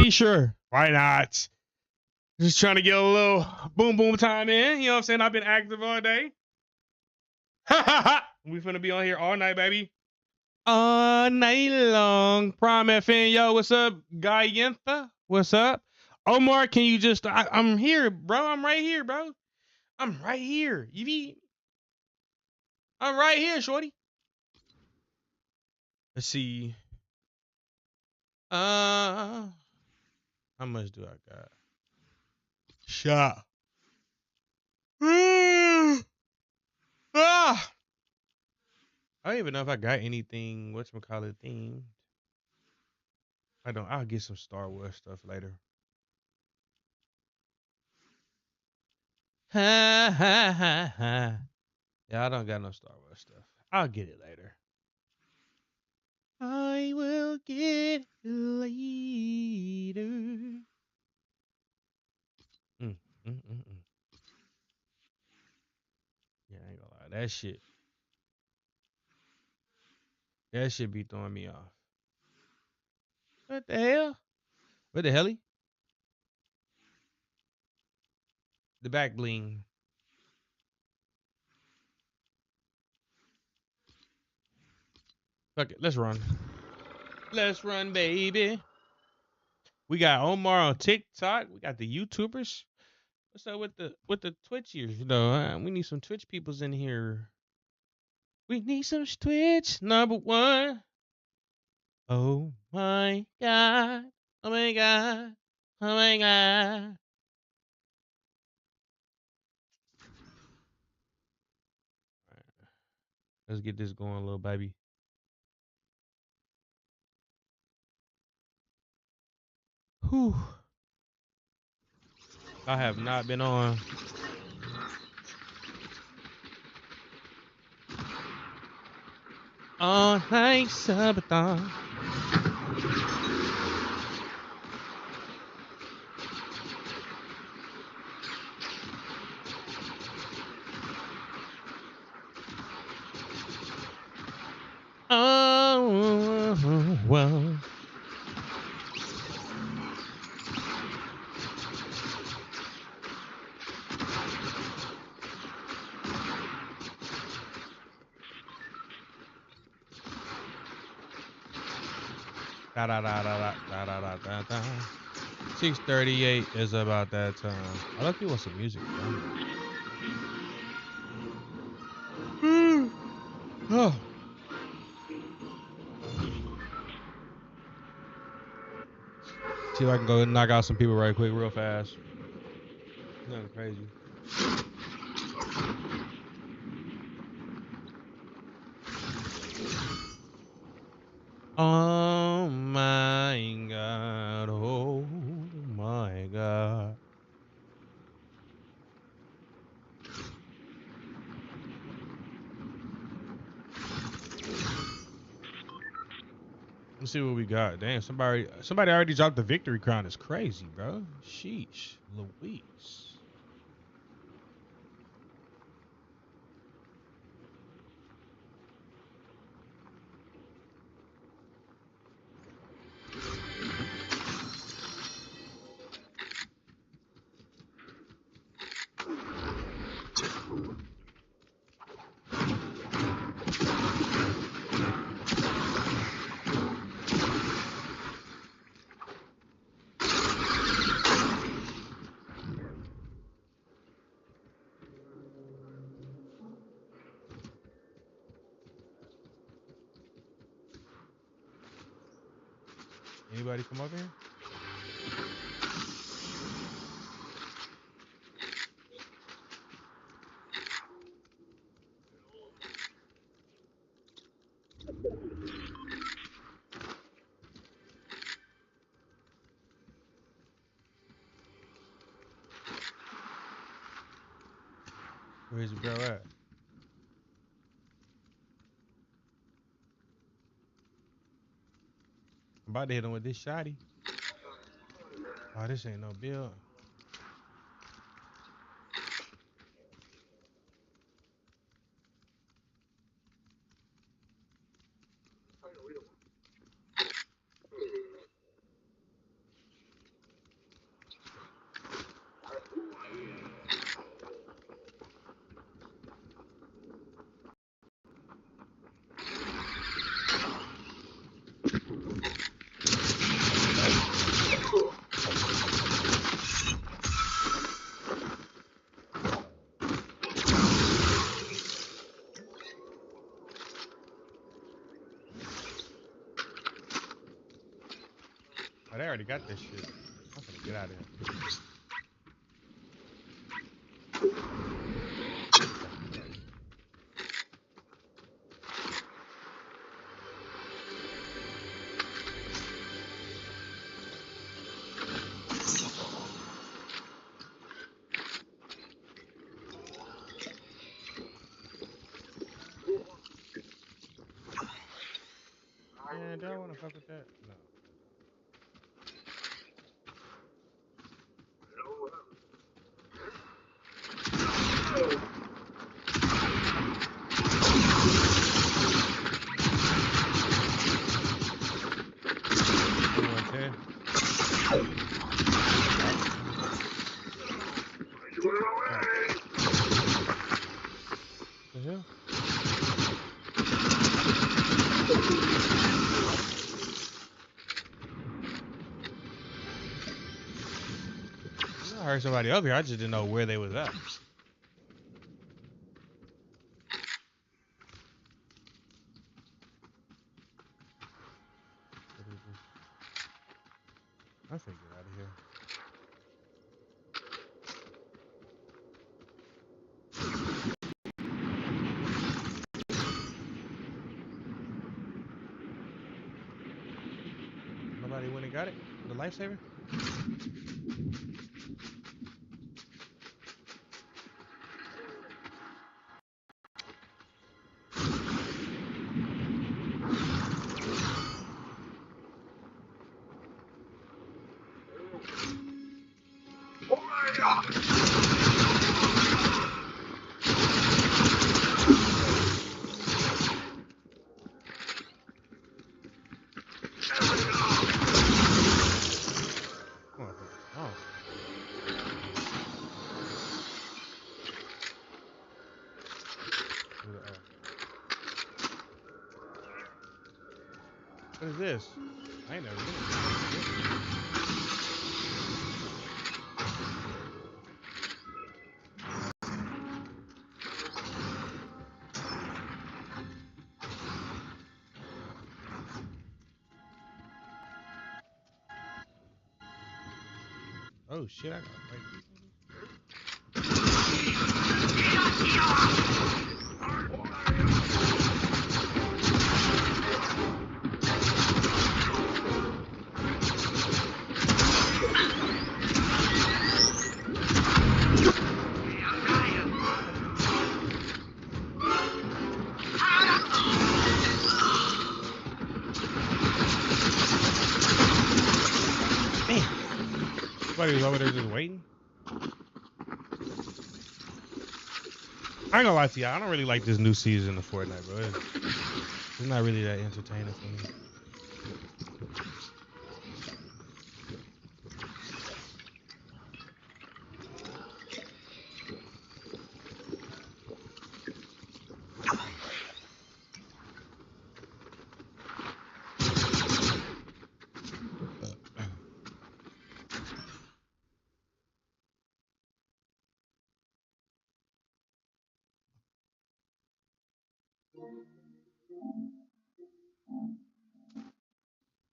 baby. Sure. Why not? Just trying to get a little boom boom time in. You know what I'm saying? I've been active all day. We finna be on here all night, baby. All night long. Prime FN. Yo, what's up? Guy Yentha? What's up? Omar, can you just... I'm here, bro. I'm right here, bro. I'm right here. You be... I'm right here, shorty. Let's see. How much do I got? Shot. Ah! I don't even know if I got anything whatchamacallit themed. I don't. I'll get some Star Wars stuff later. Ha ha ha ha. Yeah, I don't got no Star Wars stuff. I'll get it later. I will get it later. Yeah, I ain't gonna lie. That shit be throwing me off. What the hell? What the helly? The back bling. Fuck it. Let's run. Let's run, baby. We got Omar on TikTok. We got the YouTubers. What's up with the Twitchers? You know, we need some Twitch peoples in here. We need some Twitch number one. Oh my god. Oh my god. Oh my god. Right. Let's get this going, little baby. Whew. I have not been on. Uncapped Subathon. Oh, well. Da da da da da da da da da. 6:38 is about that time. I love people with some music, bro. Oh. See if I can go knock out some people right quick, real fast. Nothing crazy. Oh my god. Oh my god. Let's see what we got. Damn, somebody already dropped the victory crown. It's crazy, bro. Sheesh. Louise. Anybody come over here? Where's the bro at? I'm about to hit him with this shotty. Oh, this ain't no bill. Oh, they already got this shit. I'm finna get out of here. Yeah, do I want to fuck with that? No. Anyone care? The hell? I heard somebody up here. I just didn't know where they was at. I'm finna get out of here. Nobody went and got it? The lifesaver? Oh. What is this? I ain't never been in this. Oh shit, I gotta fight these niggas. Man. Somebody was over there just waiting. I ain't gonna lie to you, I don't really like this new season of Fortnite, bro. It's not really that entertaining for me.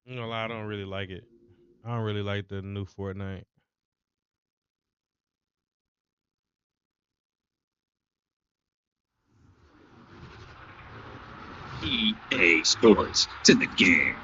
I'm gonna lie, I don't really like it. I don't really like the new Fortnite. EA Sports. It's in the game.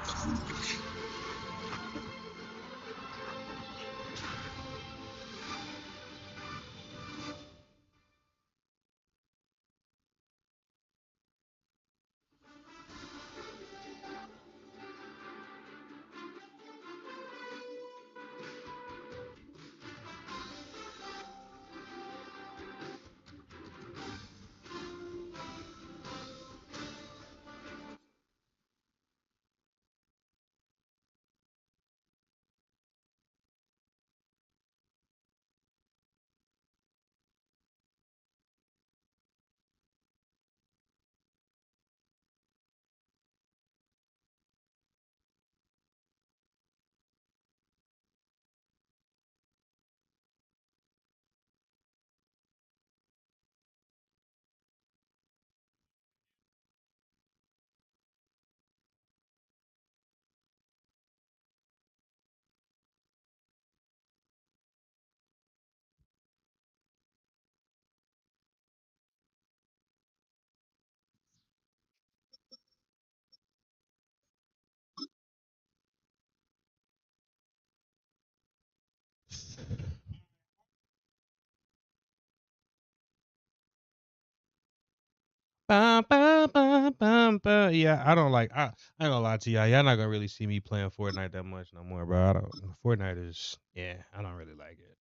Bum, bum, bum, bum, bum. Yeah, I don't like. I ain't gonna lie to y'all. Y'all not gonna really see me playing Fortnite that much no more, bro. I don't. Fortnite is. Yeah, I don't really like it.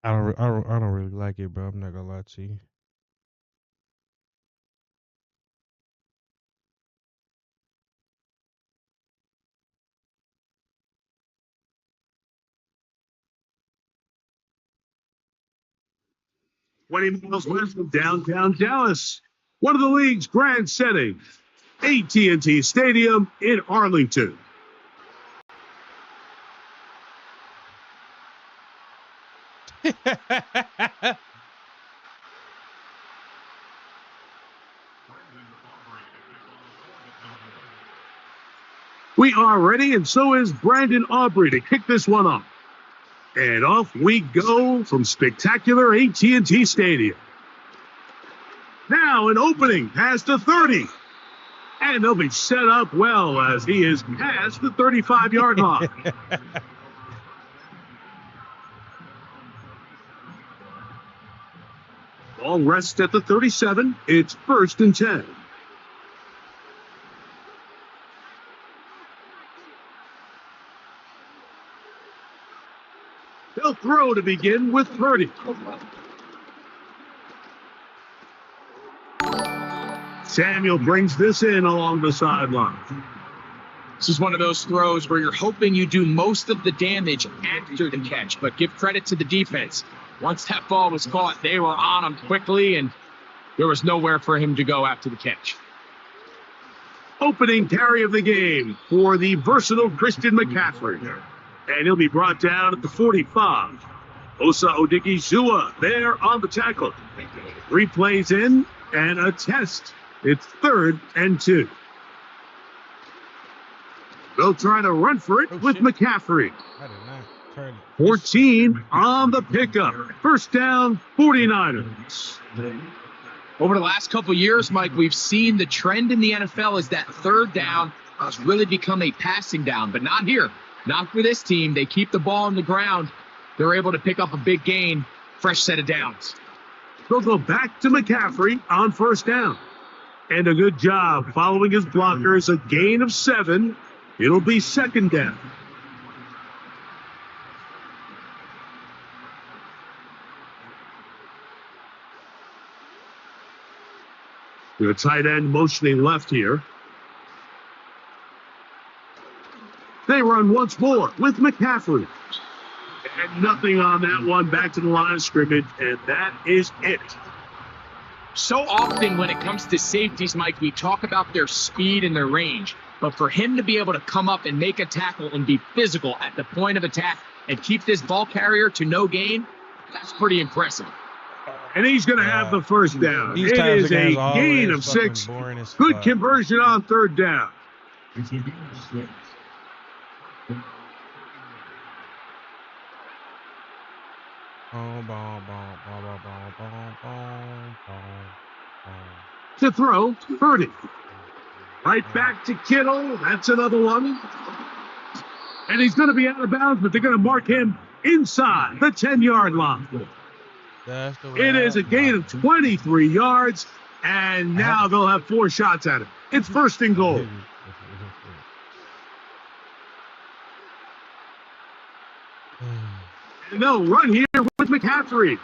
I don't really like it, bro. I'm not gonna lie to you. Twenty miles west of downtown Dallas, one of the league's grand settings, AT&T Stadium in Arlington. We are ready, and so is Brandon Aubrey to kick this one off. And off we go from spectacular AT&T Stadium. Now an opening past the 30. And they'll be set up well as he is past the 35-yard line. Ball rests at the 37. It's 1st and 10. They'll throw to begin with Purdy. Samuel brings this in along the sideline. This is one of those throws where you're hoping you do most of the damage after the catch, but give credit to the defense. Once that ball was caught, they were on him quickly, and there was nowhere for him to go after the catch. Opening carry of the game for the versatile Christian McCaffrey. And he'll be brought down at the 45. Osa Odigizua there on the tackle. 3 plays in and a test. It's 3rd and 2. They'll try to run for it with McCaffrey. 14 on the pickup. 1st down, 49ers. Over the last couple years, Mike, we've seen the trend in the NFL is that 3rd down has really become a passing down, but not here. Not for this team. They keep the ball on the ground. They're able to pick up a big gain, fresh set of downs. They'll go back to McCaffrey on 1st down. And a good job following his blockers, a gain of 7. It'll be 2nd down. The tight end motioning left here. They run once more with McCaffrey. And nothing on that one. Back to the line of scrimmage, and that is it. So often when it comes to safeties, Mike, we talk about their speed and their range. But for him to be able to come up and make a tackle and be physical at the point of attack and keep this ball carrier to no gain, that's pretty impressive. And he's going to have the 1st down. It is a gain of 6. Good conversion on 3rd down. To throw, Purdy. Right back to Kittle. That's another one. And he's going to be out of bounds, but they're going to mark him inside the 10-yard line. It is a gain of 23 yards, and now they'll have 4 shots at it. It's 1st and goal. And they'll run here with McCaffrey.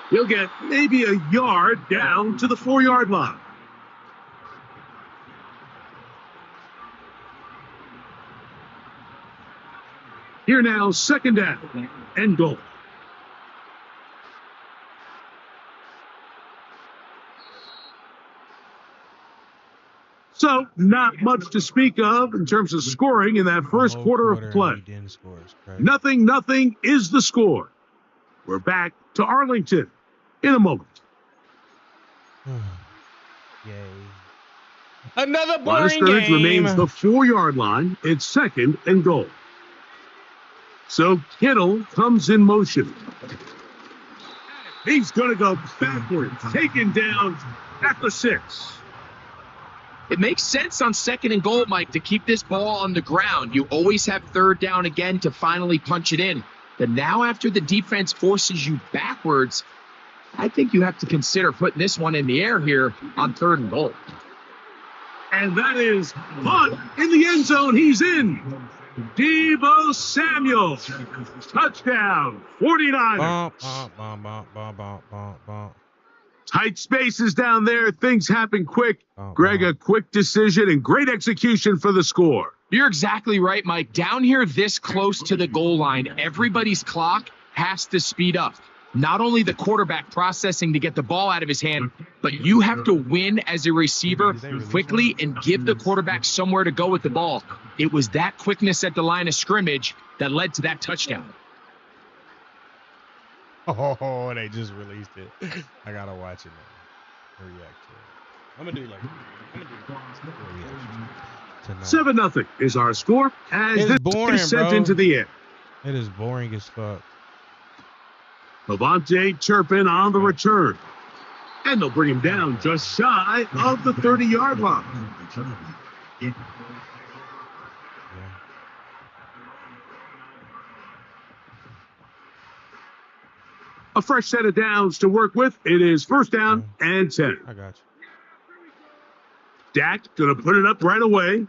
He'll get maybe a yard down to the 4-yard line. Here now, 2nd down and goal. So, not much to speak of in terms of scoring in that first quarter of play. Nothing is the score. We're back to Arlington in a moment. Yay. Another Line of boring scrimmage game. remains the 4-yard line. It's 2nd and goal. So Kittle comes in motion. He's going to go backwards, taken down at the 6. It makes sense on 2nd and goal, Mike, to keep this ball on the ground. You always have 3rd down again to finally punch it in. But now after the defense forces you backwards, I think you have to consider putting this one in the air here on 3rd and goal. And that is punt in the end zone. He's in. Deebo Samuel. Touchdown, 49ers. Tight spaces down there. Things happen quick. Greg, a quick decision and great execution for the score. You're exactly right, Mike. Down here this close to the goal line, everybody's clock has to speed up. Not only the quarterback processing to get the ball out of his hand, but you have to win as a receiver quickly and give the quarterback somewhere to go with the ball. It was that quickness at the line of scrimmage that led to that touchdown. Oh, they just released it. I gotta watch it now. React to it. I'm gonna do like 7-0 is our score as it's this boring, is sent bro. into the air. It is boring as fuck. Levante Turpin on the return. And they'll bring him down just shy of the 30-yard line. Yeah. A fresh set of downs to work with. It is 1st down and 10. I got you. Dak going to put it up right away.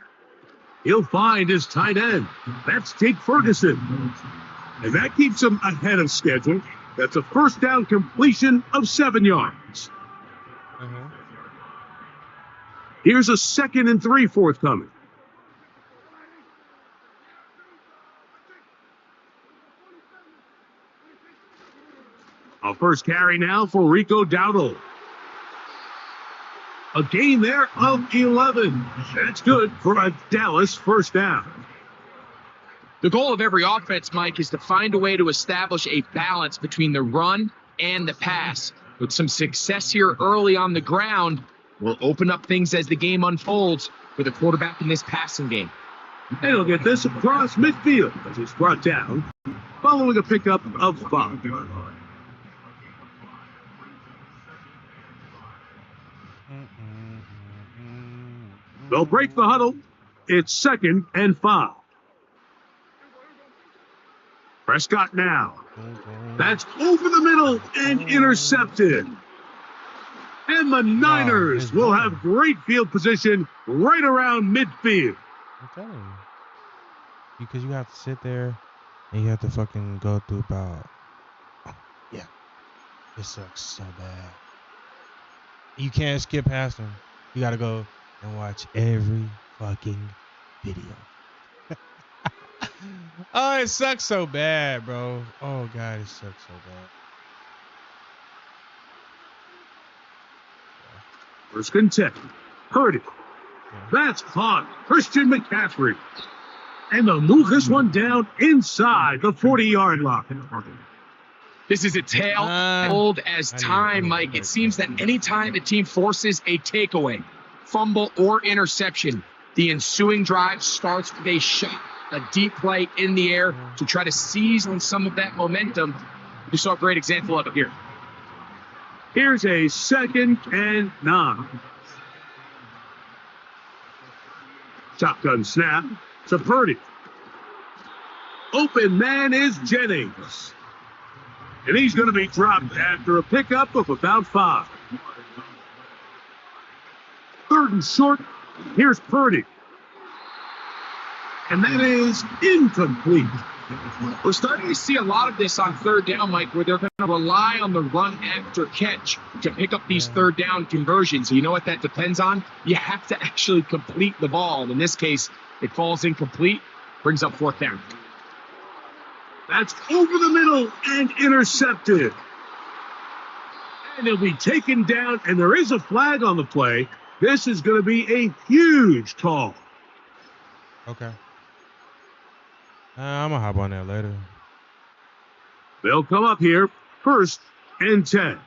He'll find his tight end. That's Jake Ferguson. And that keeps him ahead of schedule. That's a 1st down completion of 7 yards. Here's a 2nd and 3 forthcoming. A first carry now for Rico Dowdle. A gain there of 11. That's good for a Dallas 1st down. The goal of every offense, Mike, is to find a way to establish a balance between the run and the pass. With some success here early on the ground, will open up things as the game unfolds for the quarterback in this passing game. And he'll get this across midfield as he's brought down following a pickup of 5. They'll break the huddle. It's 2nd and 5. Prescott now. That's over the middle and intercepted. And the Niners will have great field position right around midfield. I'm telling you. Because you have to sit there and you have to fucking go through about... Yeah. It sucks so bad. You can't skip past them. You got to go and watch every fucking video. Oh, it sucks so bad, bro. Oh, God, it sucks so bad. 1st and 10. Heard it. That's caught. Christian McCaffrey. And they'll move this one down inside the 40-yard line. This is a tale old as time, Mike. It seems that anytime a team forces a takeaway, fumble, or interception, the ensuing drive starts with a shot, a deep play in the air to try to seize on some of that momentum. You saw a great example of it here. Here's a 2nd and 9. Shotgun snap to Purdy. Open man is Jennings. And he's going to be dropped after a pickup of about 5. 3rd and short. Here's Purdy. And that is incomplete. We're starting to see a lot of this on 3rd down, Mike, where they're going to rely on the run after catch to pick up these 3rd down conversions. You know what that depends on? You have to actually complete the ball. And in this case, it falls incomplete, brings up 4th down. That's over the middle and intercepted. And he'll be taken down, and there is a flag on the play. This is going to be a huge call. Okay. I'm going to hop on that later. They'll come up here 1st and 10.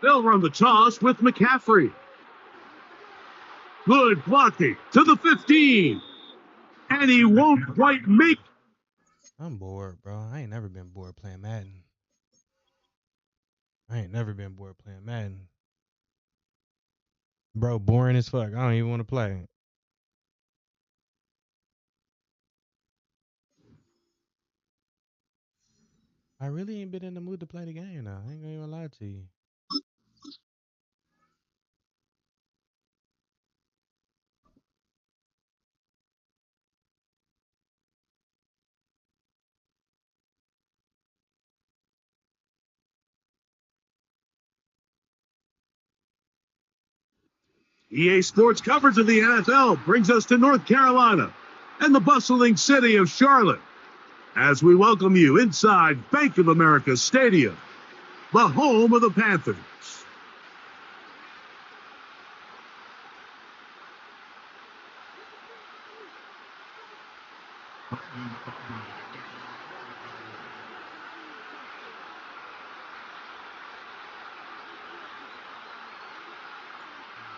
They'll run the toss with McCaffrey. Good blocking to the 15. And he won't quite make. I'm bored, bro. I ain't never been bored playing Madden. I ain't never been bored playing Madden. Bro, boring as fuck. I don't even want to play. I really ain't been in the mood to play the game now. I ain't gonna even lie to you. EA Sports coverage of the NFL brings us to North Carolina and the bustling city of Charlotte as we welcome you inside Bank of America Stadium, the home of the Panthers.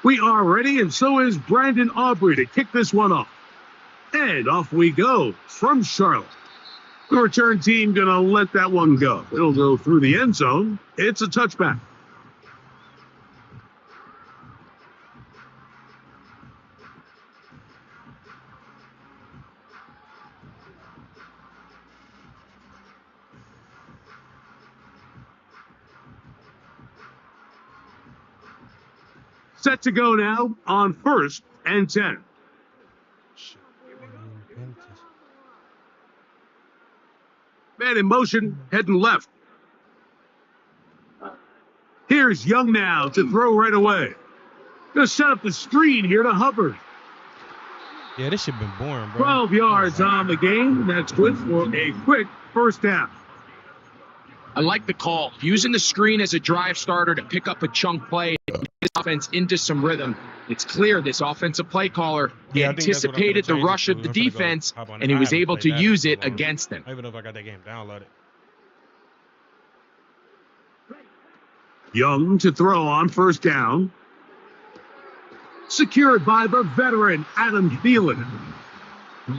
We are ready, and so is Brandon Aubrey to kick this one off. And off we go from Charlotte. The return team going to let that one go. It'll go through the end zone. It's a touchback. Set to go now on 1st and 10. Man in motion, heading left. Here's Young now to throw right away. Gonna set up the screen here to Hubbard. Yeah, this shit been boring, bro. 12 yards on the game. That's good for a quick first half. I like the call. Using the screen as a drive starter to pick up a chunk play and get this offense into some rhythm. It's clear this offensive play caller anticipated the rush of the defense, and he was able to use it against them. I don't even know if I got that game downloaded. Young to throw on 1st down. Secured by the veteran Adam Thielen.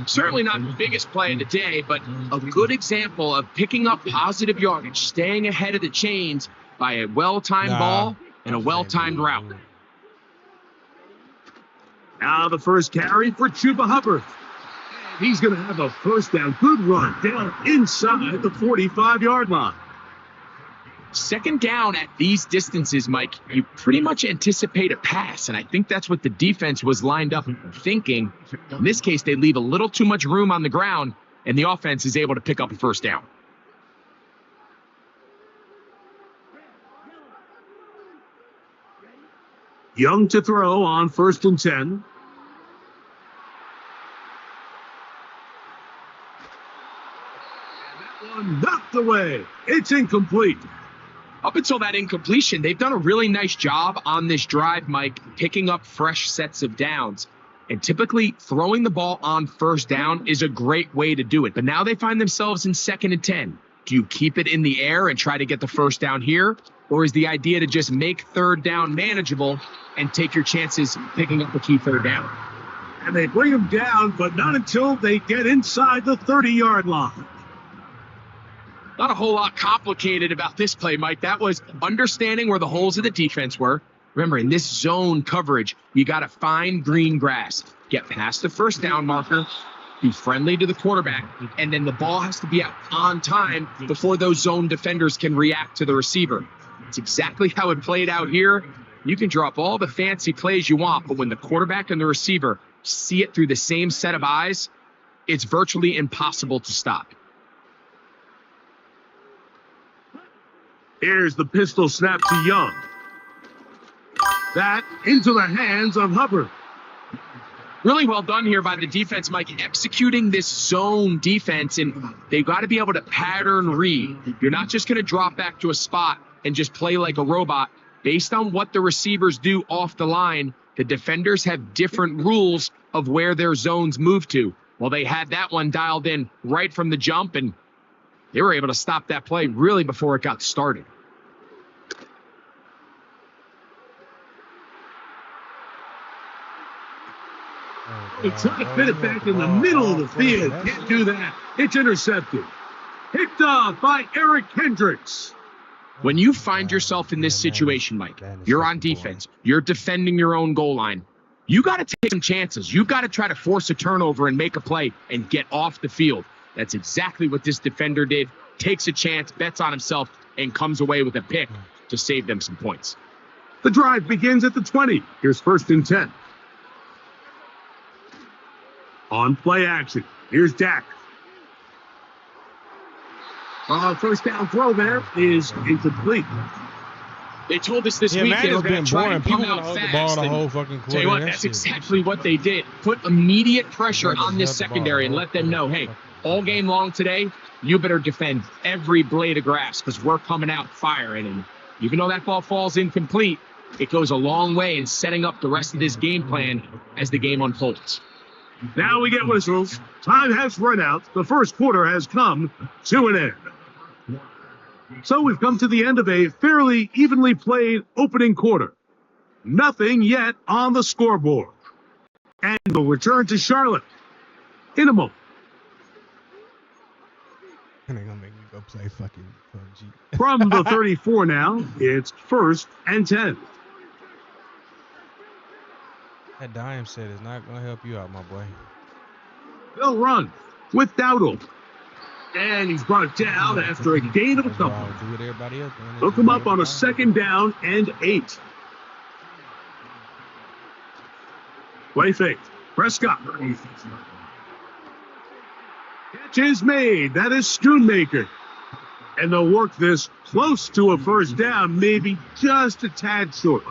Certainly not the biggest play of the day, but a good example of picking up positive yardage, staying ahead of the chains by a well-timed ball and a well-timed route. Now the first carry for Chuba Hubbard. He's going to have a first down. Good run down inside the 45-yard line. 2nd down at these distances, Mike, you pretty much anticipate a pass, and I think that's what the defense was lined up thinking. In this case, they leave a little too much room on the ground, and the offense is able to pick up a 1st down. Young to throw on 1st and 10. And that one knocked away. It's incomplete. Up until that incompletion, they've done a really nice job on this drive, Mike, picking up fresh sets of downs. And typically, throwing the ball on 1st down is a great way to do it. But now they find themselves in 2nd and 10. Do you keep it in the air and try to get the 1st down here? Or is the idea to just make 3rd down manageable and take your chances picking up a key 3rd down? And they bring them down, but not until they get inside the 30-yard line. Not a whole lot complicated about this play, Mike. That was understanding where the holes of the defense were. Remember, in this zone coverage, you got to find green grass, get past the 1st down marker, be friendly to the quarterback, and then the ball has to be out on time before those zone defenders can react to the receiver. It's exactly how it played out here. You can drop all the fancy plays you want, but when the quarterback and the receiver see it through the same set of eyes, it's virtually impossible to stop. Here's the pistol snap to Young. That into the hands of Hubbard. Really well done here by the defense, Mike, executing this zone defense, and they've got to be able to pattern read. You're not just going to drop back to a spot and just play like a robot. Based on what the receivers do off the line, the defenders have different rules of where their zones move to. Well, they had that one dialed in right from the jump, and they were able to stop that play really before it got started. They try to fit it back in the middle of the field. Can't do that. It's intercepted. Picked off by Eric Hendricks. When you find yourself in this situation, Mike, you're on defense, you're defending your own goal line, you got to take some chances. You got to try to force a turnover and make a play and get off the field. That's exactly what this defender did. Takes a chance, bets on himself, and comes away with a pick to save them some points. The drive begins at the 20. Here's 1st and 10. On play action. Here's Dak. First down throw there is incomplete. They told us this week they were going to try and come out fast. The whole fucking quarter. Tell you what, that's exactly what they did. Put immediate pressure on this secondary and let them know, hey, all game long today, you better defend every blade of grass because we're coming out firing. And even though that ball falls incomplete, it goes a long way in setting up the rest of this game plan as the game unfolds. Now we get whistles. Time has run out. The first quarter has come to an end. So we've come to the end of a fairly evenly played opening quarter. Nothing yet on the scoreboard. And we'll return to Charlotte in a moment. And they're going to make me go play fucking PUBG. From the 34 now, it's 1st and 10. That dime set is not going to help you out, my boy. They'll run with Dowdle. And he's brought down after a gain of a couple. Hook him up on a 2nd down and 8. Play fake. Prescott. Catch is made. That is Schoonmaker. And they'll work this close to a 1st down, maybe just a tad short.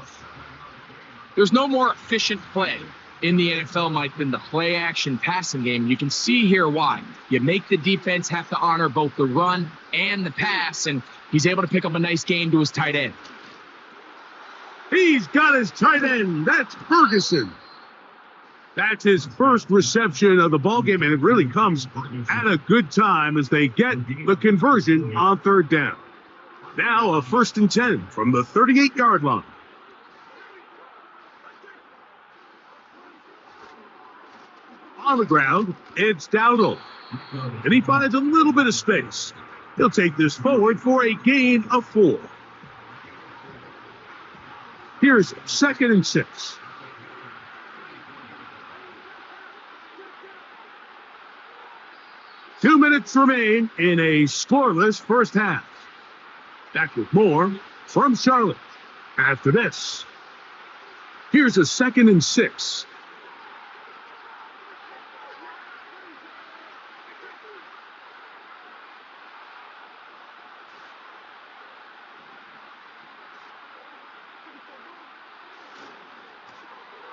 There's no more efficient play in the NFL, Mike, than the play-action passing game. You can see here why. You make the defense have to honor both the run and the pass, and he's able to pick up a nice gain to his tight end. He's got his tight end. That's Ferguson. That's his first reception of the ballgame, and it really comes at a good time as they get the conversion on 3rd down. Now a 1st and 10 from the 38-yard line. On the ground, it's Dowdle. And he finds a little bit of space. He'll take this forward for a gain of 4. Here's 2nd and 6. Two minutes remain in a scoreless first half. Back with more from Charlotte after this. Here's a 2nd and 6.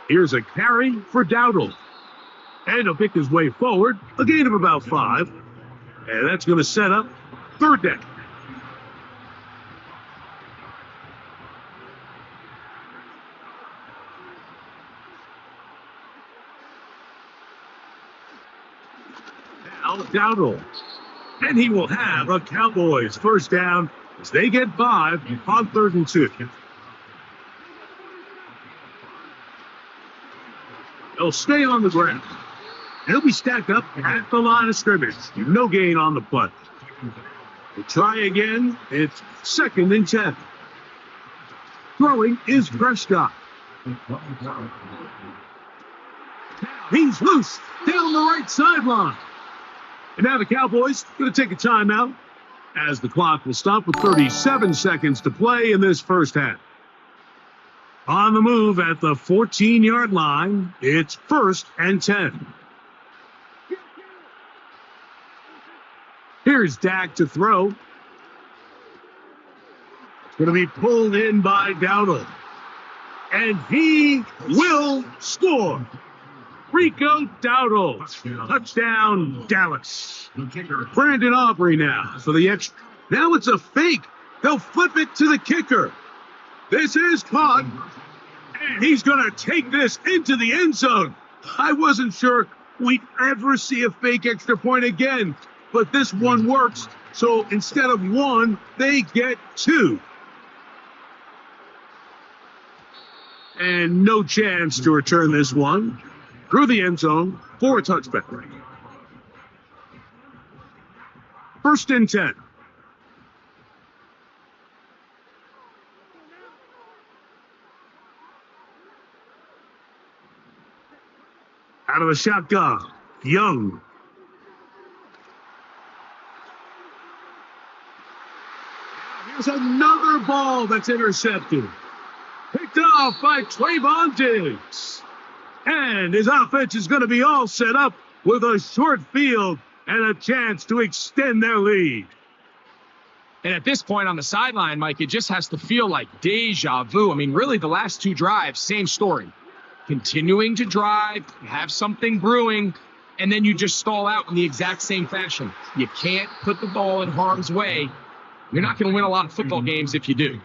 Here's a carry for Dowdle. And he'll pick his way forward, a gain of about 5. And that's going to set up 3rd down. Now Dowdle. And he will have a Cowboys 1st down as they get 5 on 3rd and 2. He'll stay on the ground. He'll be stacked up at the line of scrimmage. No gain on the punt. We'll try again. It's 2nd and 10. Throwing is Prescott. He's loose down the right sideline. And now the Cowboys going to take a timeout as the clock will stop with 37 seconds to play in this first half. On the move at the 14-yard line, it's 1st and 10. Here's Dak to throw. It's going to be pulled in by Dowdle. And he will score. Rico Dowdle. Touchdown, Dallas. Brandon Aubrey now for the extra. Now it's a fake. They'll flip it to the kicker. This is caught. And he's going to take this into the end zone. I wasn't sure we'd ever see a fake extra point again. But this one works. So instead of 1, they get 2. And no chance to return this one through the end zone for a touchback. 1st and 10. Out of the shotgun, Young. Here's another ball that's intercepted. Picked off by Trayvon Diggs. And his offense is going to be all set up with a short field and a chance to extend their lead. And at this point on the sideline, Mike, it just has to feel like deja vu. I mean, really, the last two drives, same story. Continuing to drive, have something brewing, and then you just stall out in the exact same fashion. You can't put the ball in harm's way. You're not going to win a lot of football games if you do.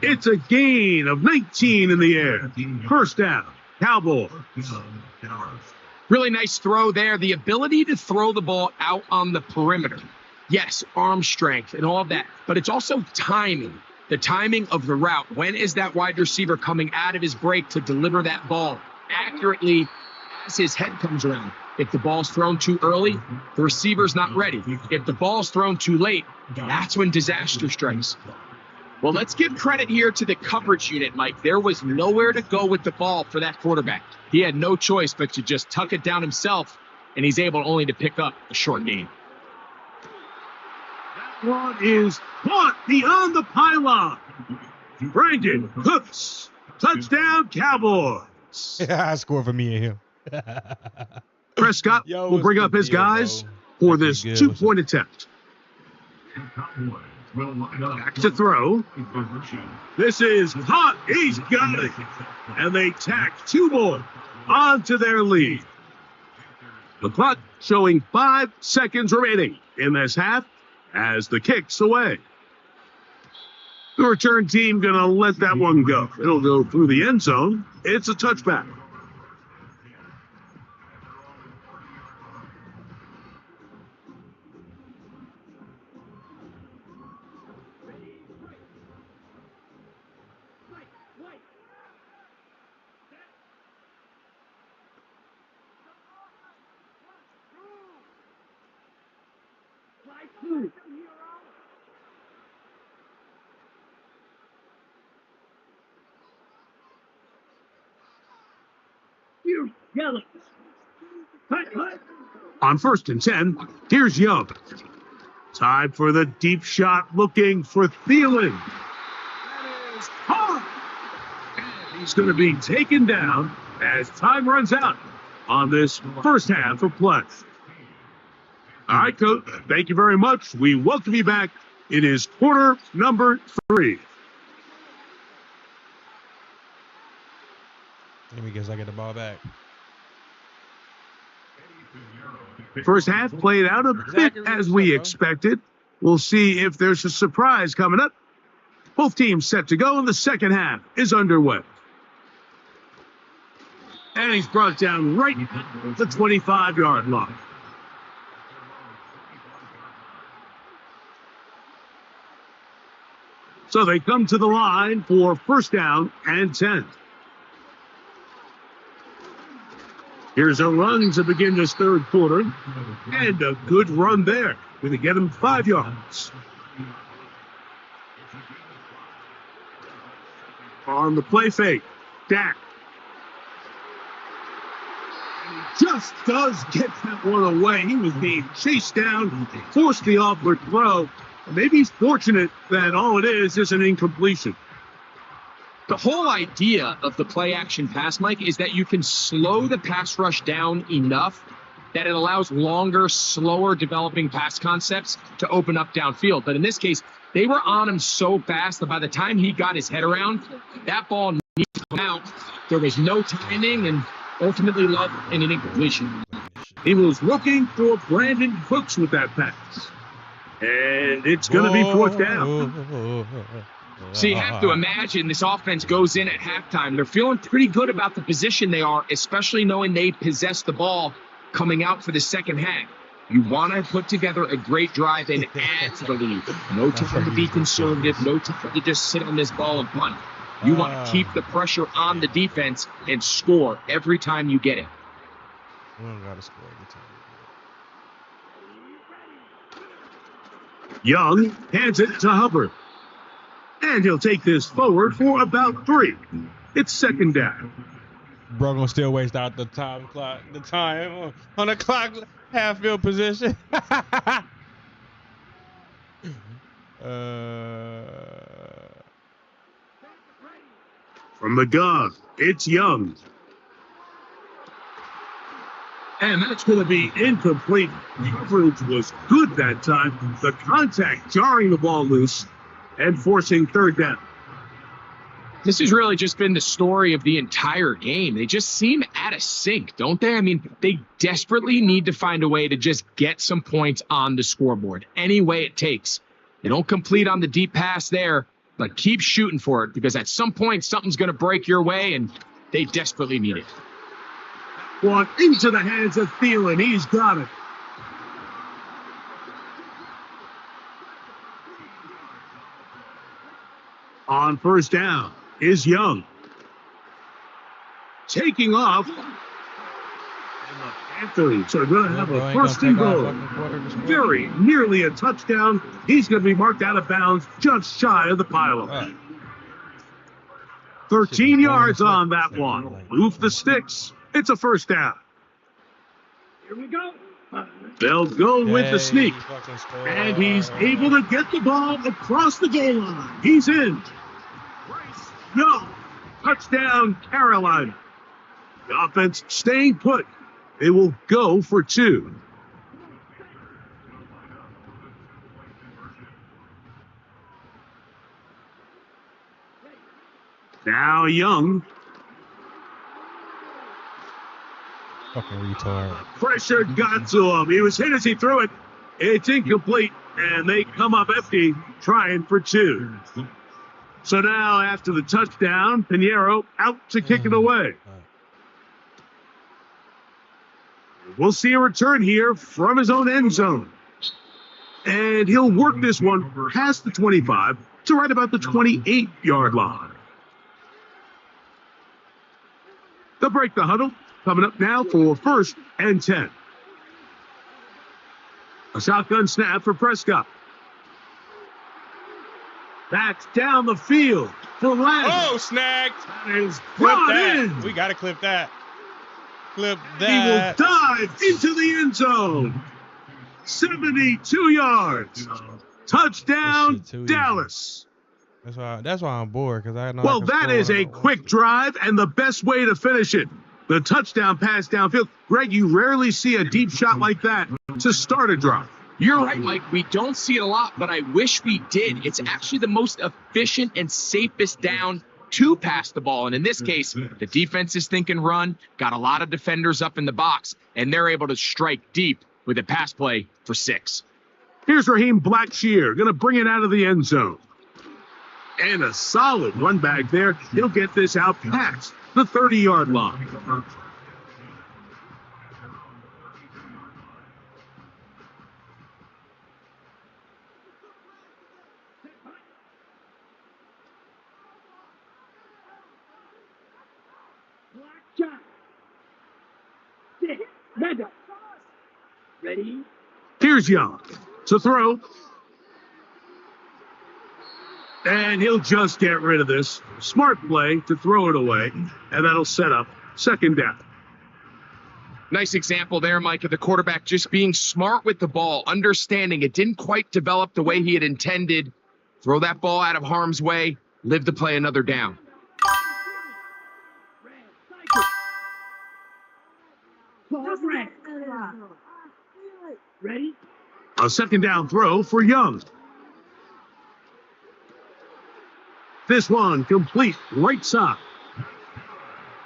It's a gain of 19 in the air. First down, Cowboys. Really nice throw there. The ability to throw the ball out on the perimeter. Yes, arm strength and all of that, but it's also timing. The timing of the route. When is that wide receiver coming out of his break to deliver that ball accurately as his head comes around? If the ball's thrown too early, the receiver's not ready. If the ball's thrown too late, that's when disaster strikes. Well, let's give credit here to the coverage unit, Mike. There was nowhere to go with the ball for that quarterback. He had no choice but to just tuck it down himself, and he's able only to pick up a short gain. That one is caught beyond the pylon. Brandon Cooks. Touchdown, Cowboys. I score for me and him. Prescott will bring up his guys for this two-point attempt. Back to throw. This is hot. He's got it. And they tack two more onto their lead. The clock showing 5 seconds remaining in this half as the kick's away. The return team going to let that one go. It'll go through the end zone. It's a touchback. On 1st and 10, here's Young. Time for the deep shot, looking for Thielen. That is hard. And he's going to be taken down as time runs out on this first half of play. All right, Coach, thank you very much. We welcome you back. It is quarter number 3. Let me guess I get the ball back. First half played out a bit as we expected. We'll see if there's a surprise coming up. Both teams set to go, and the second half is underway. And he's brought down right at the 25-yard line. So they come to the line for first down and 10. Here's a run to begin this third quarter. And a good run there. Going to get him 5 yards. On the play fake, Dak. And he just does get that one away. He was being chased down, forced the awkward throw. Maybe he's fortunate that all it is an incompletion. The whole idea of the play-action pass, Mike, is that you can slow the pass rush down enough that it allows longer, slower developing pass concepts to open up downfield. But in this case, they were on him so fast that by the time he got his head around, that ball needed to come out. There was no timing and ultimately led in an incompletion. He was looking for Brandon Cooks with that pass. And it's going to be fourth down. So you have to imagine this offense goes in at halftime. They're feeling pretty good about the position they are, especially knowing they possess the ball coming out for the second half. You want to put together a great drive and add to the lead. No time to be conservative. No time to just sit on this ball and punt. You want to keep the pressure on the defense and score every time you get it. We don't got to score every time. Young hands it to Hubbard. And he'll take this forward for about 3. It's second down. Bro gonna still waste out the time on the clock, half field position. From the gun, it's Young. And that's going to be incomplete. Coverage was good that time. The contact jarring the ball loose and forcing third down. This has really just been the story of the entire game. They just seem out of sync, don't they? I mean, they desperately need to find a way to just get some points on the scoreboard, any way it takes. They don't complete on the deep pass there, but keep shooting for it because at some point something's going to break your way, and they desperately need it. One into the hands of Thielen. He's got it. On first down is Young. Taking off. And the Panthers are going to have a first and goal. Very nearly a touchdown. He's going to be marked out of bounds just shy of the pylon. 13 yards on that one. Move the sticks. It's a first down. Here we go. They'll go with the sneak. And he's able to get the ball across the goal line. He's in. Young. Touchdown, Carolina. The offense staying put. They will go for 2. Now Young. Fucking retard. Pressure got to him. He was hit as he threw it. It's incomplete, and they come up empty, trying for 2. So now, after the touchdown, Pinheiro out to kick it away. We'll see a return here from his own end zone. And he'll work this one past the 25 to right about the 28-yard line. They'll break the huddle. Coming up now for first and 10. A shotgun snap for Prescott. That's down the field for Lamb. Oh, snagged. That is Clip brought that. in. We got to clip that. Clip He will that. dive into the end zone. 72 yards. Touchdown, This shit too Dallas. That's why I'm bored, because I know. Well, that is a quick drive and the best way to finish it. The touchdown pass downfield. Greg, you rarely see a deep shot like that to start a drive. You're right, Mike. We don't see it a lot, but I wish we did. It's actually the most efficient and safest down to pass the ball. And in this case, the defense is thinking run, got a lot of defenders up in the box, and they're able to strike deep with a pass play for 6. Here's Raheem Blackshear, going to bring it out of the end zone. And a solid run back there. He'll get this out past the 30-yard line. Ready? Here's Young to throw. And he'll just get rid of this. Smart play to throw it away. And that'll set up second down. Nice example there, Mike, of the quarterback just being smart with the ball, understanding it didn't quite develop the way he had intended. Throw that ball out of harm's way, live to play another down. Ready? A second down throw for Young. This one complete right side.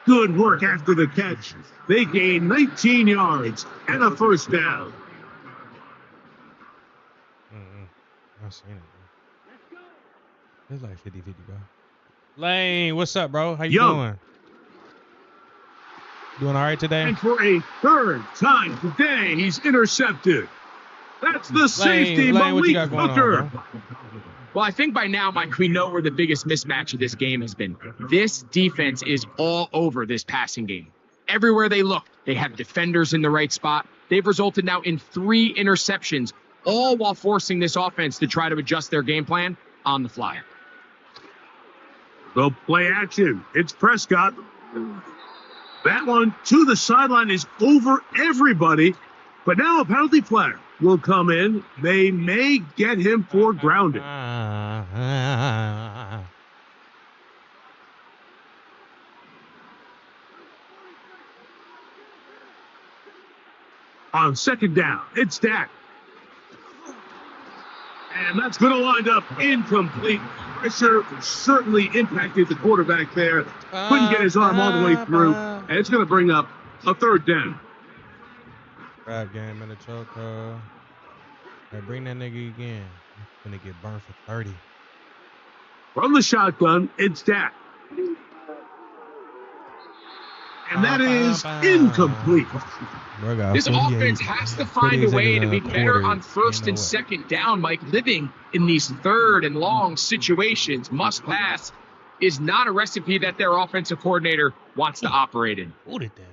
Good work after the catch. They gain 19 yards and a first down. I've seen it, bro. It's like 50-50, bro. Lane, what's up, bro? How you doing? Doing all right today? And for a third time today, he's intercepted. That's the safety, Lane, what you Malik got going Hooker. on, bro? Well, I think by now, Mike, we know where the biggest mismatch of this game has been. This defense is all over this passing game. Everywhere they look, they have defenders in the right spot. They've resulted now in 3 interceptions, all while forcing this offense to try to adjust their game plan on the fly. The play action. It's Prescott. That one to the sideline is over everybody. But now a penalty flag will come in. They may get him for grounding. On second down, it's Dak. And that's going to wind up incomplete. Pressure certainly impacted the quarterback there. Couldn't get his arm all the way through. And it's going to bring up a third down. Rap game in the choker. Hey, bring that nigga again. I'm gonna get burned for 30. From the shotgun, it's Dak. And that is incomplete. This offense has to find a way to be better on first and second down, Mike. Living in these third and long situations, must pass, is not a recipe that their offensive coordinator wants to operate in. Who did that bit?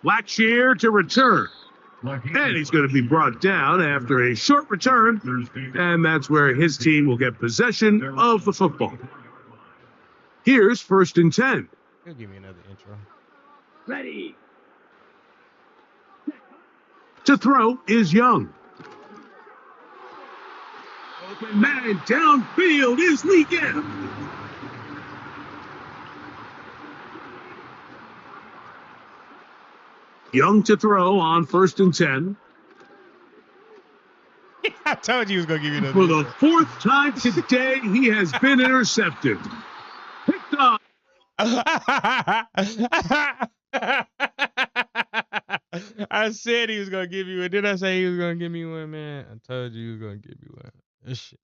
Blackshear to return. And he's going to be brought down after a short return. And that's where his team will get possession of the football. Here's first and 10. He'll give me another intro. Ready. To throw is Young. Open man downfield is Legan. Young to throw on first and 10. I told you he was gonna give you another. For the fourth time today, he has been intercepted. Picked up. I said he was gonna give you one. Did I say he was gonna give me one, man? I told you he was gonna give you one. This shit.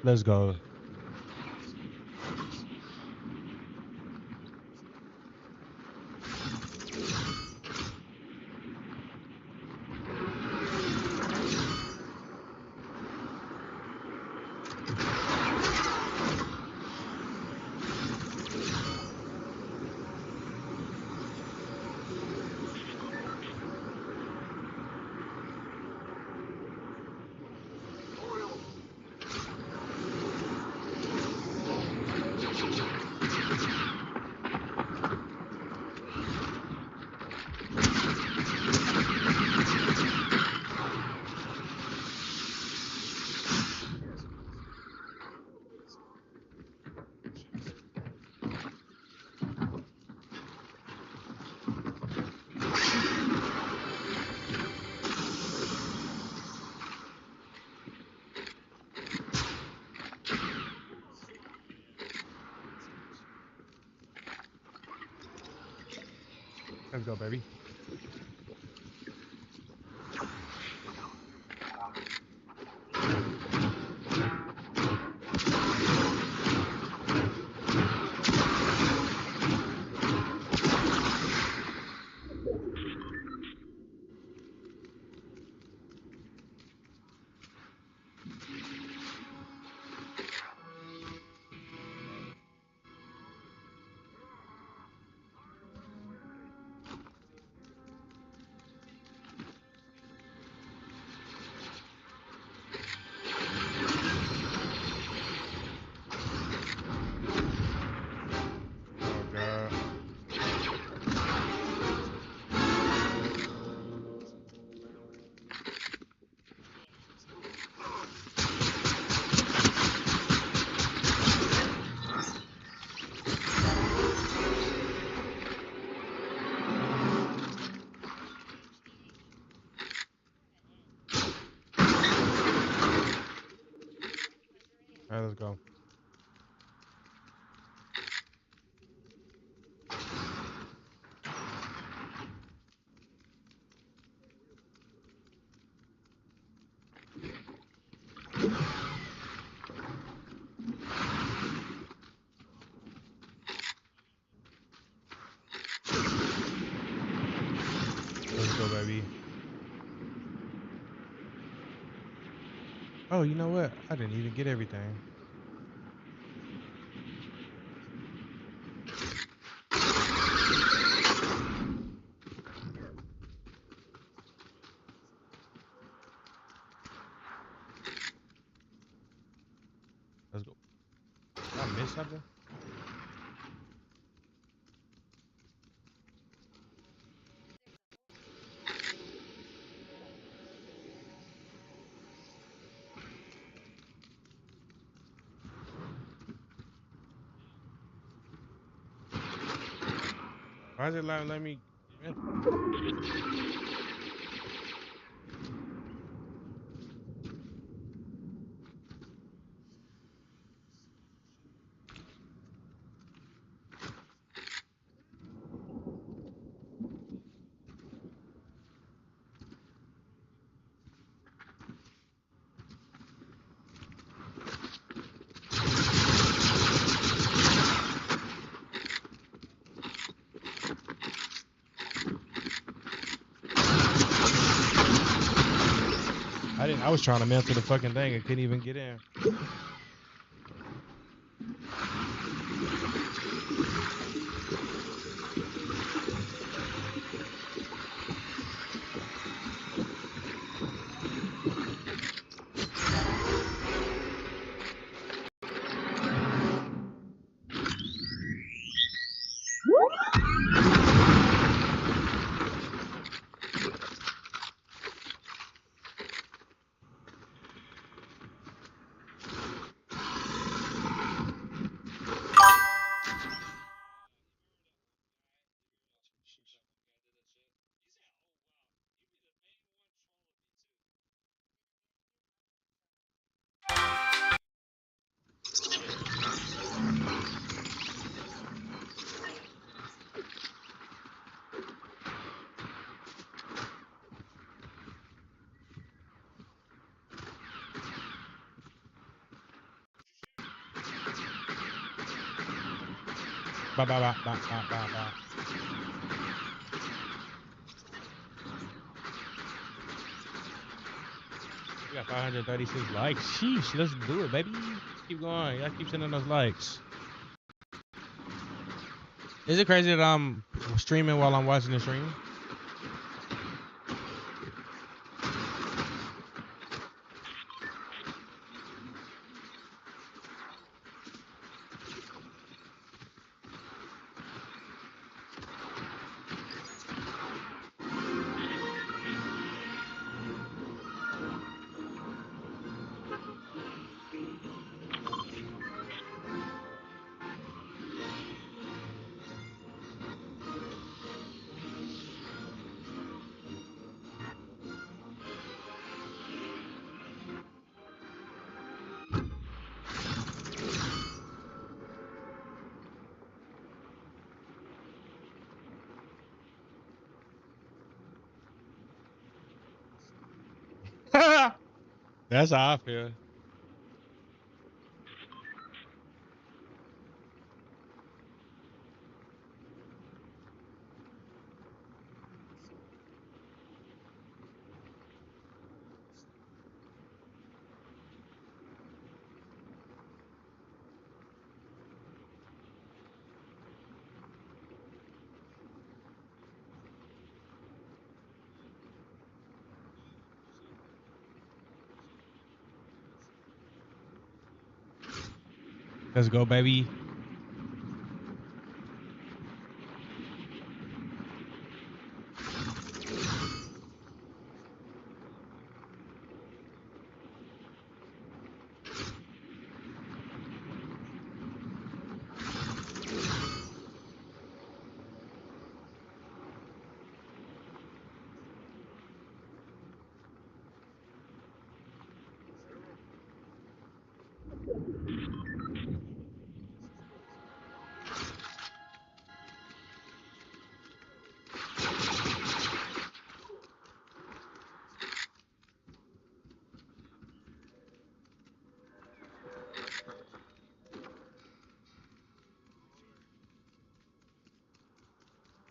Let's go. Let's go, baby. Oh, God. All right, let's go. Let's go, baby. Oh, you know what? I didn't even get everything. Let's go. Did I miss something? Why is it let me? I didn't. I was trying to mentor the fucking thing and couldn't even get in. Ba ba ba ba ba ba ba. We got 536 likes. Sheesh, let's do it, baby. Keep going. Y'all keep sending those likes. Is it crazy that I'm streaming while I'm watching the stream? That's how I feel. Let's go, baby.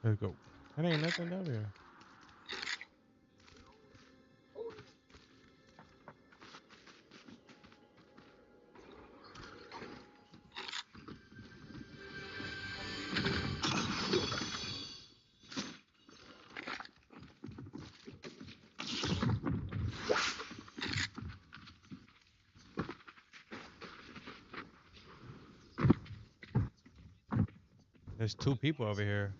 Let's go. That ain't nothing over here. There's two people over here.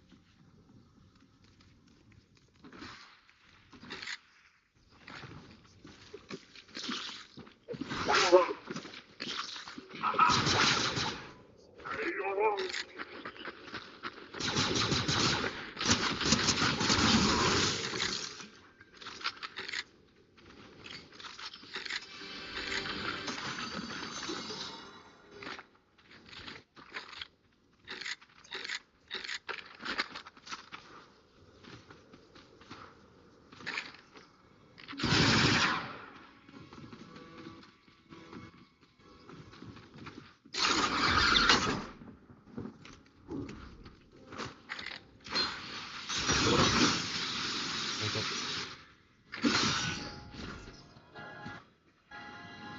Let's go.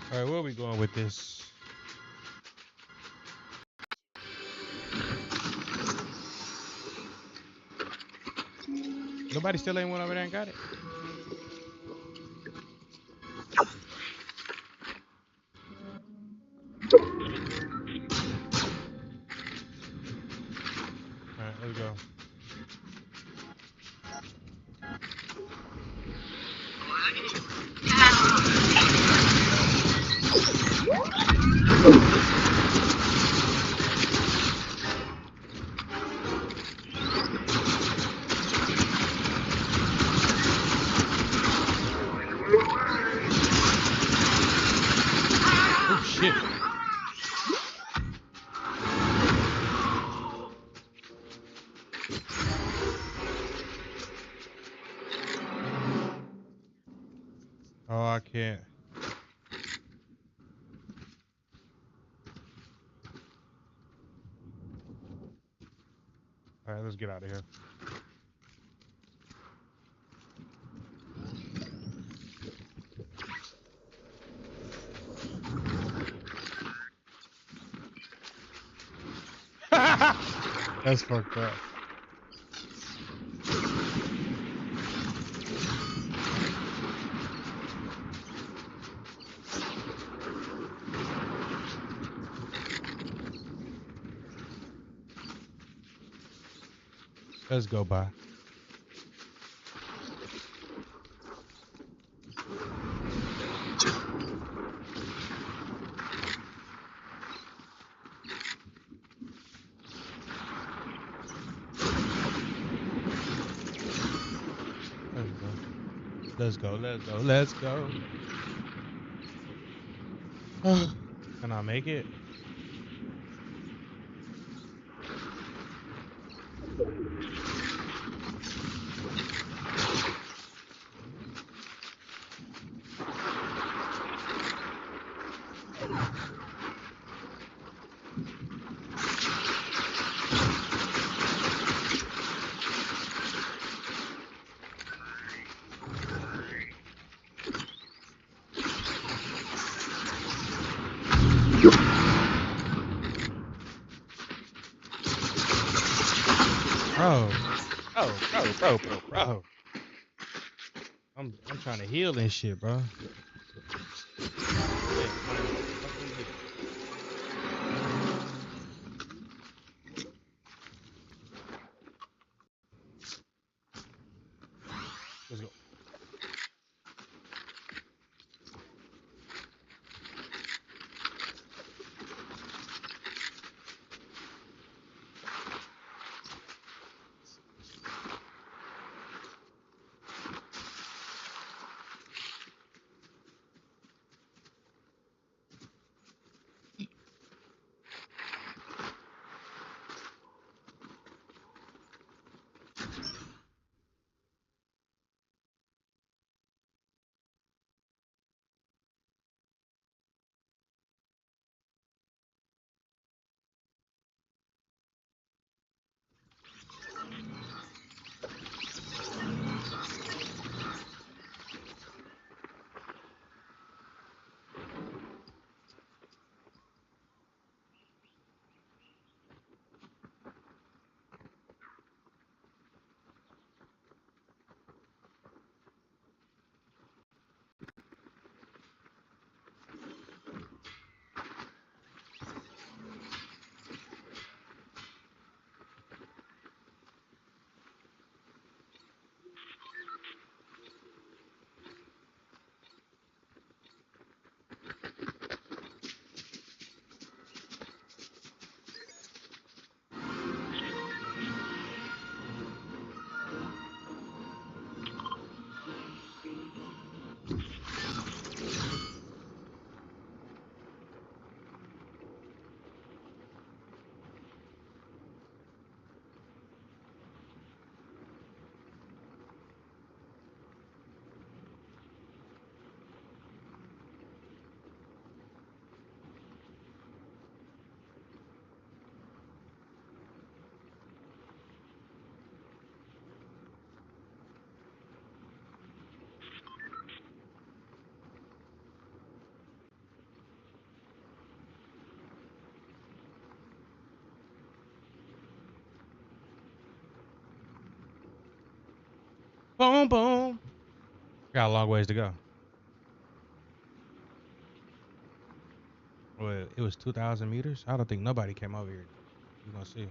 All right, where are we going with this? Nobody still ain't went over there and got it. All right, let's go. Oh shit. Oh, I can't. All right, let's get out of here. That's fucked up. Let's go by. Let's go. Let's go. Let's go. Let's go. Can I make it? Bro. Bro. I'm trying to heal and shit, bro. Let's go. Boom, boom. Got a long ways to go. Well, it was 2,000 meters. I don't think nobody came over here. We gonna see.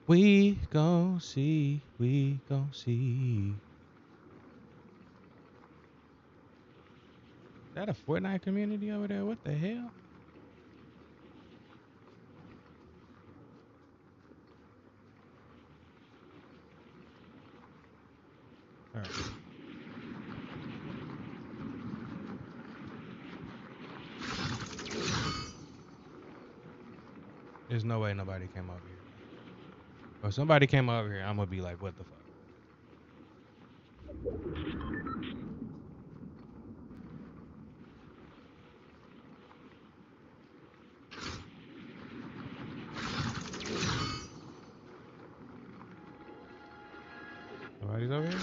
We gon' see. We gon' see. Is that a Fortnite community over there? What the hell? All right. There's no way nobody came over here. Or if somebody came over here, I'm gonna be like, what the fuck? Nobody's over here.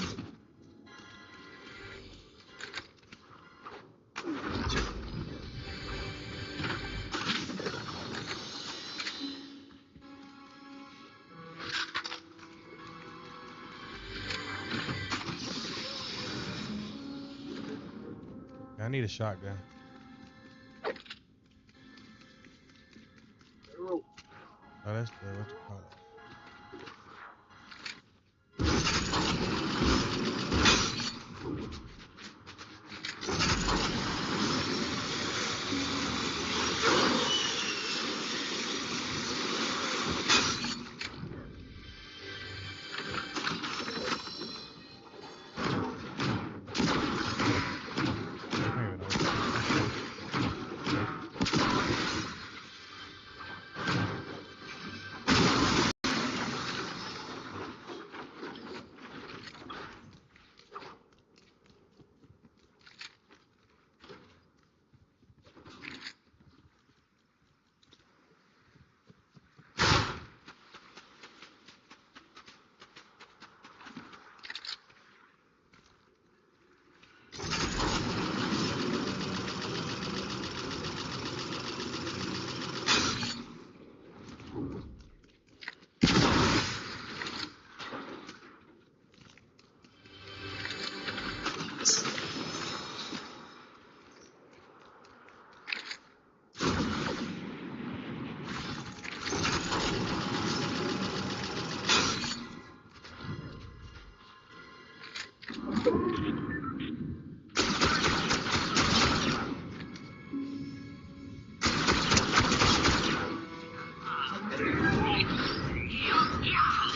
I need a shotgun. Oh, that's the what you call it.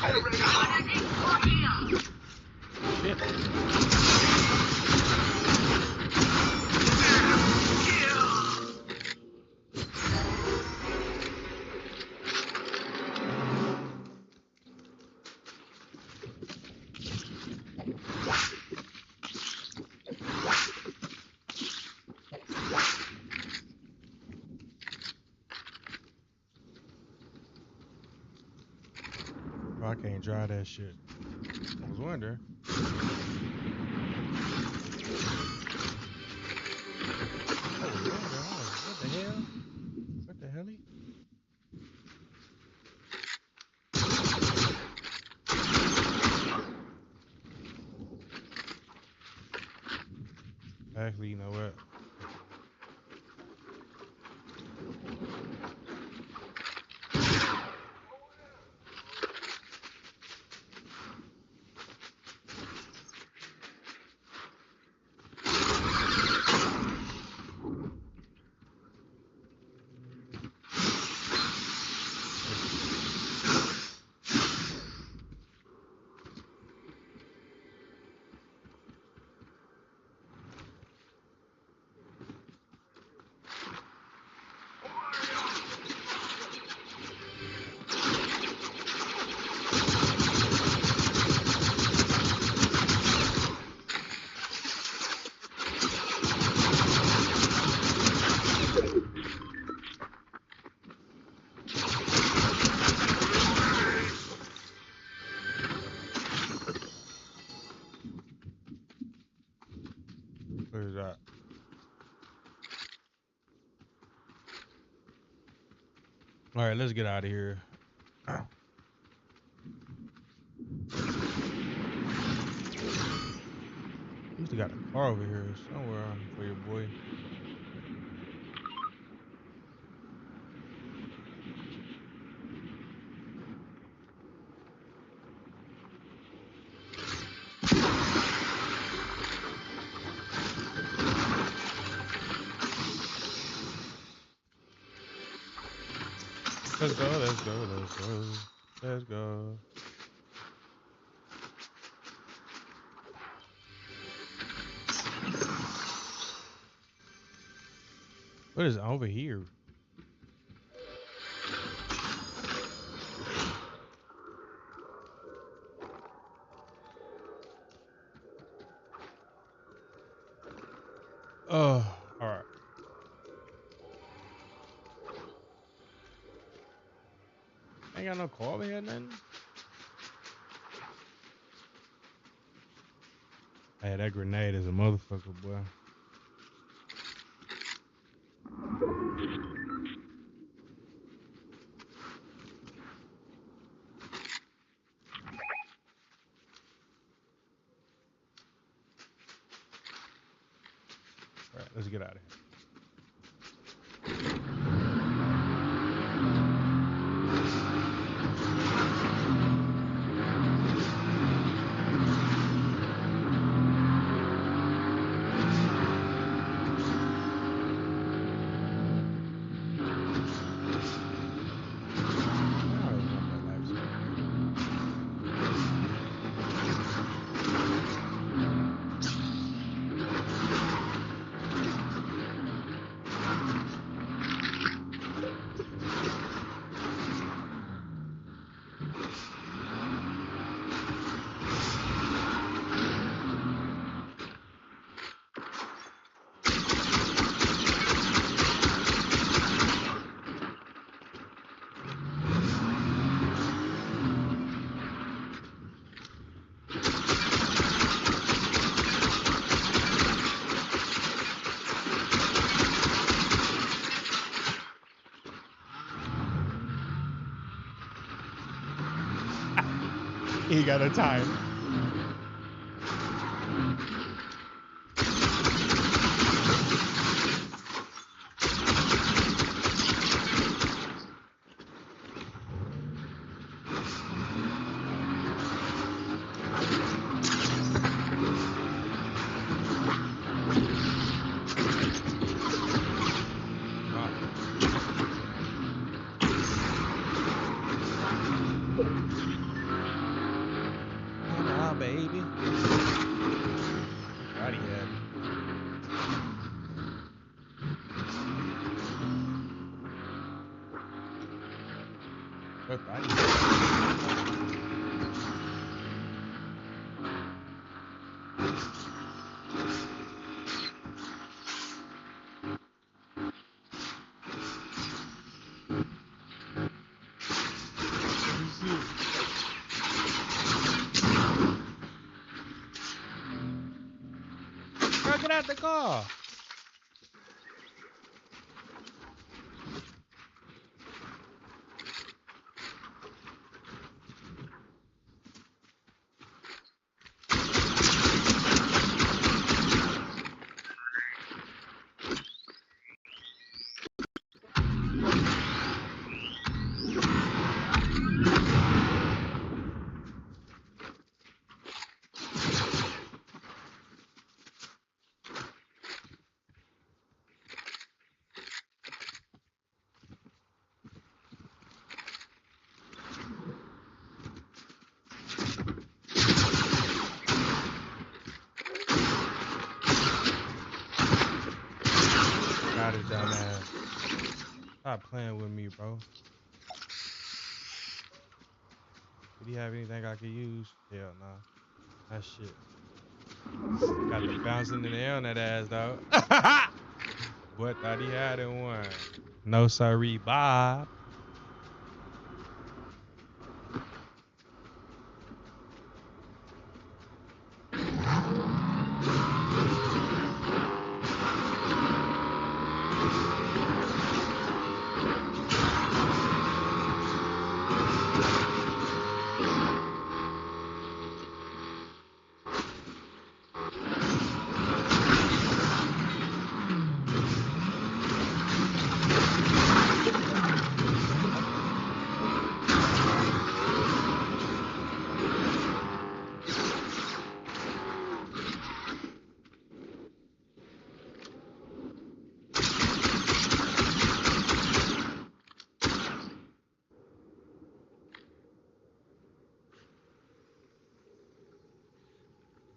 I don't even know what shit. Bro, I can't drive that shit. I was wondering. I was wondering. I was, what the hell? What the hell? Actually, you know what? What is that? All right, let's get out of here. We still got a car over here somewhere for your boy. Let's go, let's go, let's go. Let's go. What is over here? Oh, all right. Ain't got no car over here, nothing. Hey, that grenade is a motherfucker, boy. All right, let's get out of here. I already want that life skill. He got a time. Nah, baby. Thought he had me. Bro, thought he had me. Bro, get out the car. Got his dumb ass. Stop playing with me, bro. Did he have anything I could use? Hell nah. That shit. Got the bouncing in the air on that ass, though. Boy thought he had it one. No sorry, Bob.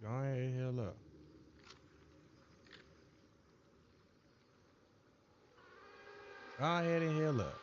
Go ahead and heal up. Go ahead and heal up.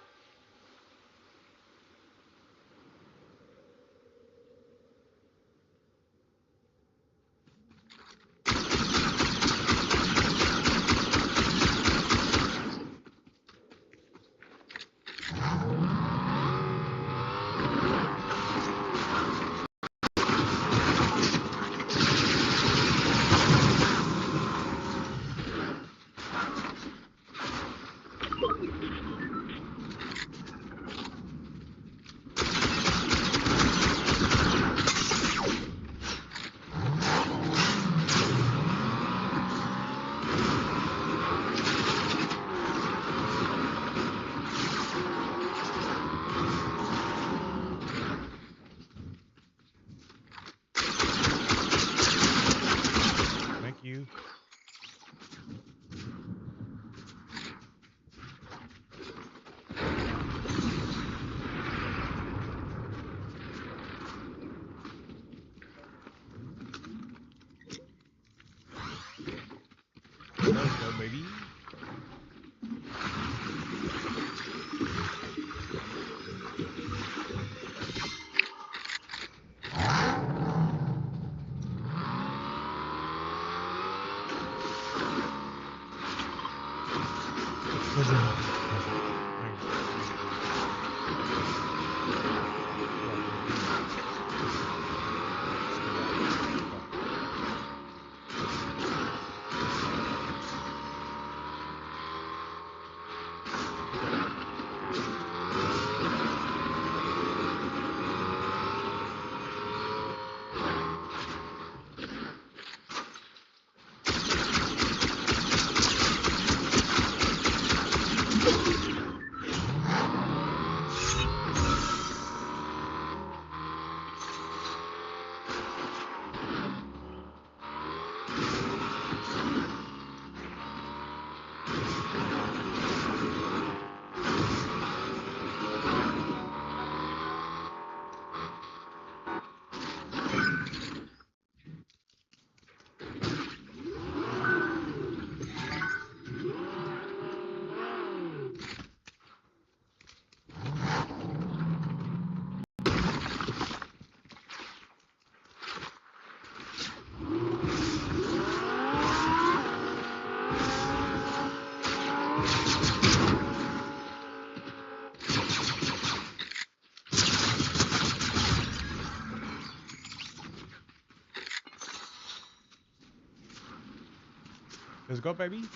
Let's go, baby. People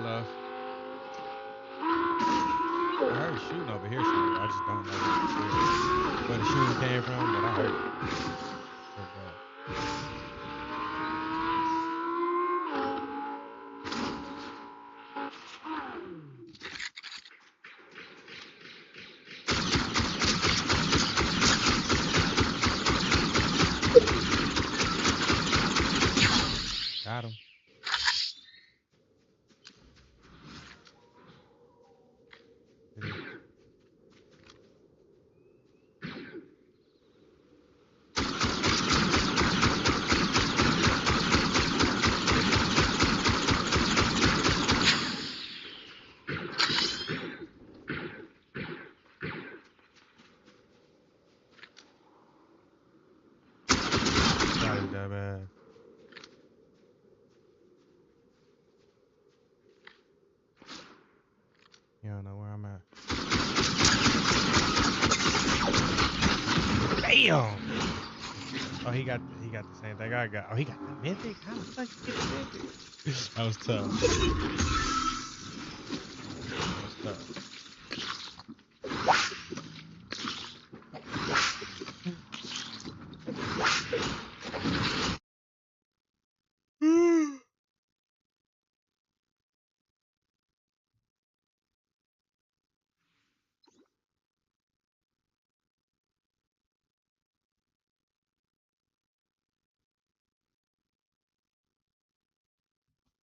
love. I heard shooting over here somewhere. I just don't know where the shooting came from, but I heard it. Real bad. Got him. Sorry, that bad. You don't know where I'm at. Damn. Oh, he got the same thing I got. Oh, he got the mythic. How the fuck you get the mythic? That was tough.